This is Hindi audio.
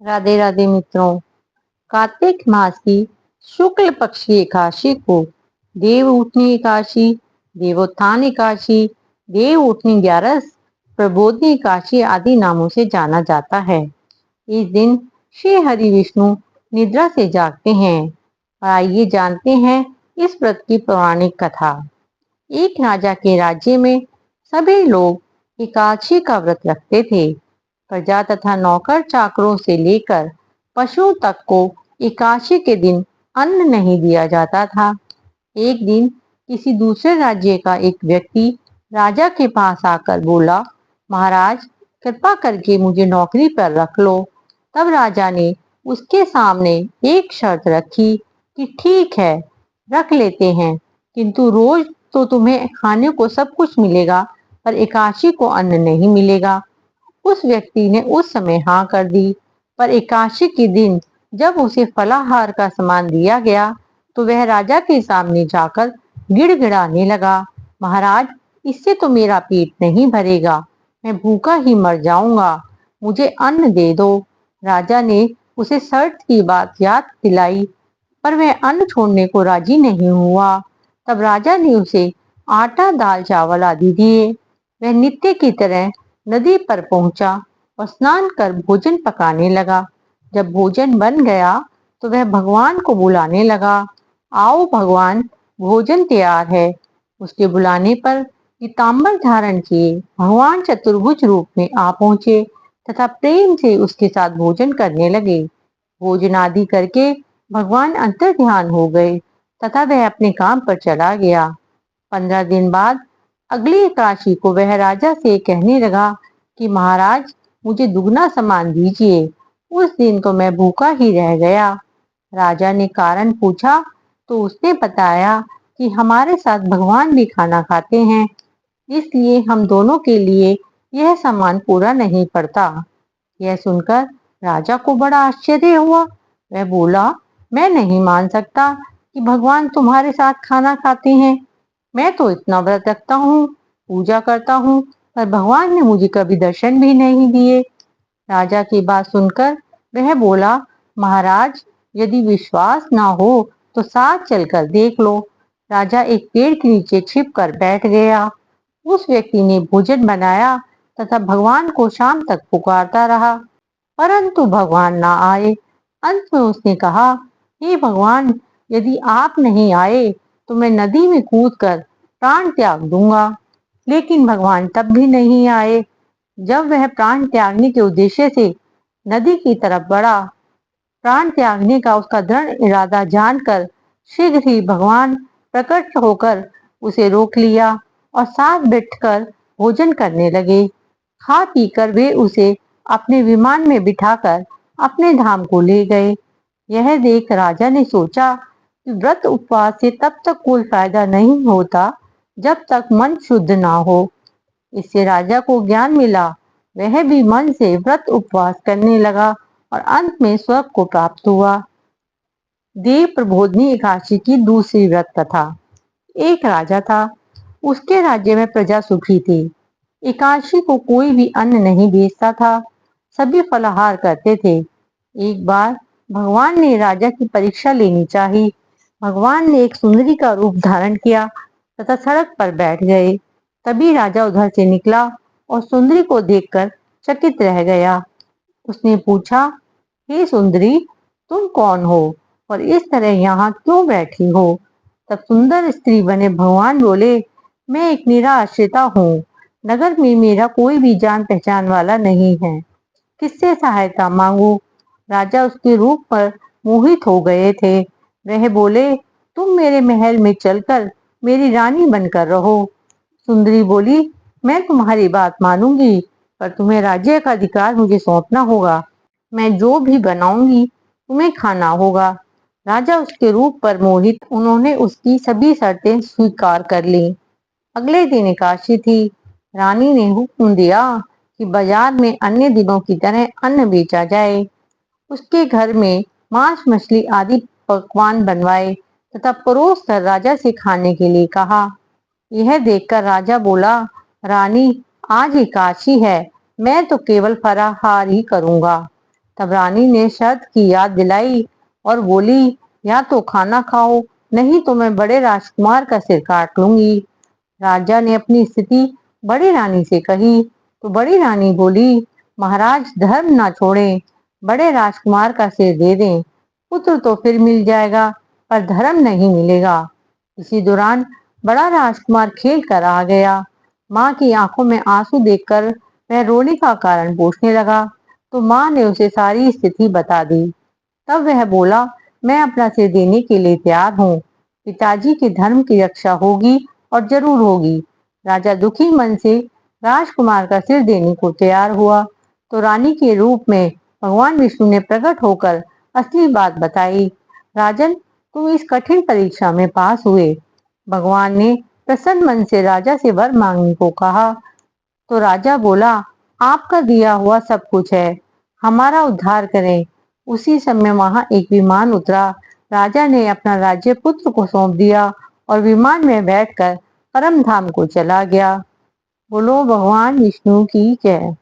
राधे राधे मित्रों। कार्तिक मास की शुक्ल पक्ष की एकादशी को देव उठनी एकादशी, देवोत्थान एकादशी, देव उठनी ग्यारस, प्रबोधनी एकादशी आदि नामों से जाना जाता है। इस दिन श्री हरि विष्णु निद्रा से जागते हैं। आइए जानते हैं इस व्रत की पौराणिक कथा। एक राजा के राज्य में सभी लोग एकादशी का व्रत रखते थे। प्रजा तथा नौकर चाकरों से लेकर पशु तक को एकादशी के दिन अन्न नहीं दिया जाता था। एक दिन किसी दूसरे राज्य का एक व्यक्ति राजा के पास आकर बोला, महाराज कृपा करके मुझे नौकरी पर रख लो। तब राजा ने उसके सामने एक शर्त रखी कि ठीक है, रख लेते हैं, किंतु रोज तो तुम्हें खाने को सब कुछ मिलेगा, पर एकादशी को अन्न नहीं मिलेगा। उस व्यक्ति ने उस समय हाँ कर दी, पर एकादशी के दिन जब उसे फलाहार का सामान दिया गया तो वह राजा के सामने जाकर गिड़गिड़ाने लगा, महाराज इससे तो मेरा पेट नहीं भरेगा, मैं भूखा ही मर जाऊंगा, मुझे अन्न दे दो। राजा ने उसे शर्त की बात याद दिलाई, पर वह अन्न छोड़ने को राजी नहीं हुआ। तब राजा ने उसे आटा दाल चावल आदि दिए। वह नित्य की तरह नदी पर पहुंचा और स्नान कर भोजन पकाने लगा। जब भोजन बन गया तो वह भगवान को बुलाने लगा, आओ भगवान, भोजन तैयार है। उसके बुलाने पर पीताम्बर धारण किए भगवान चतुर्भुज रूप में आ पहुंचे तथा प्रेम से उसके साथ भोजन करने लगे। भोजन आदि करके भगवान अंतर ध्यान हो गए तथा वह अपने काम पर चला गया। 15 दिन बाद अगली एकादशी को वह राजा से कहने लगा कि महाराज मुझे दुगना सामान दीजिए। उस दिन तो मैं भूखा ही रह गया। राजा ने कारण पूछा तो उसने बताया कि हमारे साथ भगवान भी खाना खाते हैं, इसलिए हम दोनों के लिए यह सामान पूरा नहीं पड़ता। यह सुनकर राजा को बड़ा आश्चर्य हुआ। वह बोला, मैं नहीं मान सकता कि भगवान तुम्हारे साथ खाना खाते हैं। मैं तो इतना व्रत रखता हूँ, पूजा करता हूँ, पर भगवान ने मुझे कभी दर्शन भी नहीं दिए। राजा की बात सुनकर वह बोला, महाराज यदि विश्वास ना हो तो साथ चलकर देख लो। राजा एक पेड़ के नीचे छिप कर बैठ गया। उस व्यक्ति ने भोजन बनाया तथा भगवान को शाम तक पुकारता रहा, परंतु भगवान ना आए। अंत में उसने कहा, हे भगवान, यदि आप नहीं आए तो मैं नदी में कूदकर प्राण त्याग दूंगा। लेकिन भगवान तब भी नहीं आए। जब वह प्राण त्यागने के उद्देश्य से नदी की तरफ बढ़ा, प्राण त्यागने का उसका दृढ़ इरादा जानकर शीघ्र ही भगवान प्रकट होकर उसे रोक लिया और साथ बैठकर भोजन करने लगे। खा पीकर वे उसे अपने विमान में बिठाकर अपने धाम को ले गए। यह देख राजा ने सोचा कि व्रत उपवास से तब तक कोई फायदा नहीं होता जब तक मन शुद्ध ना हो। इससे राजा को ज्ञान मिला। वह भी मन से व्रत उपवास करने लगा और अंत में स्वर्ग को प्राप्त हुआ। देव प्रबोधनी एकादशी की दूसरी व्रत कथा। एक राजा था, उसके राज्य में प्रजा सुखी थी। एकादशी को कोई भी अन्न नहीं बेचता था, सभी फलाहार करते थे। एक बार भगवान ने राजा की परीक्षा लेनी चाही। भगवान ने एक सुंदरी का रूप धारण किया तथा सड़क पर बैठ गए। तभी राजा उधर से निकला और सुंदरी को देखकर चकित रह गया। उसने पूछा, हे सुंदरी, तुम कौन हो और इस तरह यहाँ क्यों बैठी हो? तब सुंदर स्त्री बने भगवान बोले, मैं एक निराश्रिता हूँ, नगर में मेरा कोई भी जान पहचान वाला नहीं है, किससे सहायता मांगू? राजा उसके रूप पर मोहित हो गए थे। वह बोले, तुम मेरे महल में चलकर मेरी रानी बनकर रहो। सुंदरी बोली, मैं तुम्हारी बात मानूंगी, पर तुम्हें राज्य का अधिकार मुझे सौंपना होगा। मैं जो भी बनाऊंगी तुम्हें खाना होगा। राजा उसके रूप पर मोहित, उन्होंने उसकी सभी शर्तें स्वीकार कर ली। अगले दिन एकादशी थी। रानी ने हुक्म दिया कि बाजार में अन्य दिनों की तरह अन्न बेचा जाए। उसके घर में मांस मछली आदि पकवान बनवाए तथा परोस कर राजा से खाने के लिए कहा। यह देखकर राजा बोला, रानी आज एकादशी है, मैं तो केवल फलाहार ही करूंगा। तब रानी ने शर्त की याद दिलाई और बोली, या तो खाना खाओ, नहीं तो मैं बड़े राजकुमार का सिर काट लूंगी। राजा ने अपनी स्थिति बड़ी रानी से कही तो बड़ी रानी बोली, महाराज धर्म ना छोड़ें, बड़े राजकुमार का सिर दे दें, पुत्र तो फिर मिल जाएगा पर धर्म नहीं मिलेगा। इसी दौरान बड़ा राजकुमार खेल कर आ गया। माँ की आंखों में आंसू देखकर वह रोने का कारण पूछने लगा तो माँ ने उसे सारी स्थिति बता दी। तब वह बोला, मैं अपना सिर देने के लिए तैयार हूँ, पिताजी के धर्म की रक्षा होगी और जरूर होगी। राजा दुखी मन से राजकुमार का सिर देने को तैयार हुआ तो रानी के रूप में भगवान विष्णु ने प्रकट होकर असली बात बताई। राजन, तुम इस कठिन परीक्षा में पास हुए। भगवान ने प्रसन्न मन से राजा से वर मांगने को कहा तो राजा बोला, आपका दिया हुआ सब कुछ है, हमारा उद्धार करें। उसी समय वहां एक विमान उतरा। राजा ने अपना राज्य पुत्र को सौंप दिया और विमान में बैठकर परम धाम को चला गया। बोलो भगवान विष्णु की जय।